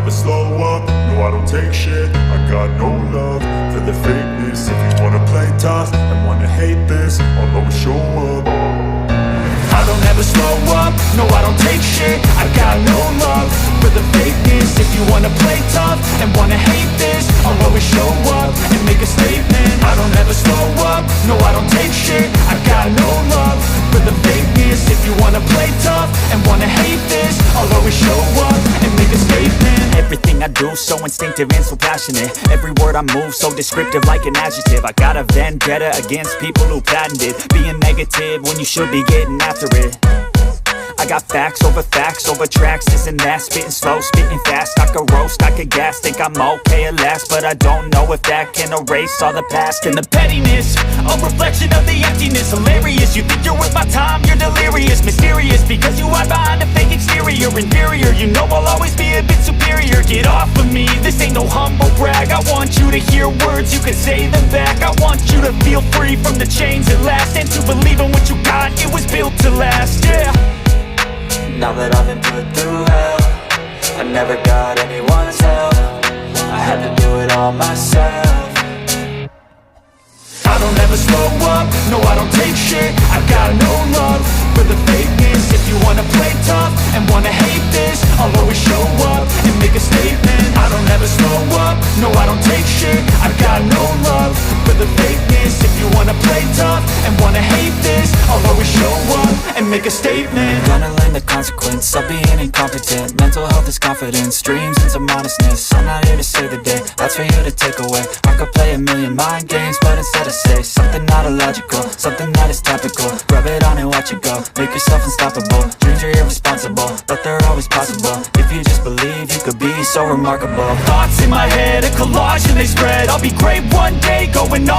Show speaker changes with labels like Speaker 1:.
Speaker 1: never slow up, no I don't take shit. I got no love for the fakeness. If you wanna play tough and wanna hate this, I'll always show up.
Speaker 2: I don't ever slow up, no I don't take shit. I got no love for the fakeness. If you wanna play tough and wanna hate this, I'll always show up and make a statement. I don't ever slow up, no I don't take shit. I got no love for the fakeness. If you wanna play tough and wanna hate this, I'll always show up and make a statement. Everything I do so instinctive and so passionate. Every word I move so descriptive like an adjective. I got a vendetta against people who patented being negative when you should be getting after it. I got facts over tracks, this and that. Spitting slow, spitting fast. I could roast, I could gas. Think I'm okay at last, but I don't know if that can erase all the past. And the pettiness, a reflection of the emptiness. Hilarious, you think you're worth my time, you're delirious. Mysterious, because you hide behind a fake exterior. Inferior, you know I'll always be a bit superior. Get off of me, this ain't no humble brag. I want you to hear words, you can say them back. I want you to feel free from the chains at last, and to believe in what you got, it was built to last, yeah.
Speaker 3: Now that I've been put through hell, I never got anyone's help. I had to do it all myself.
Speaker 2: I don't ever slow up, no I don't take shit. I got no love for the fakeness. If you wanna play tough and wanna hate this, I'll always show up and make a statement. I don't ever slow up, no I don't take shit. I got no love for the fakeness. If you wanna play tough and wanna hate this, I'll always show up and make a statement.
Speaker 3: Gonna learn the consequence of being incompetent. Mental health is confidence, dreams and some modestness. I'm not here to save the day, that's for you to take away. I could play a million mind games, but instead I say something not illogical, something that is topical. Rub it on and watch it go, make yourself unstoppable. Dreams are irresponsible, but they're always possible. If you just believe, you could be so remarkable.
Speaker 2: Thoughts in my head, a collage and they spread. I'll be great one day, going off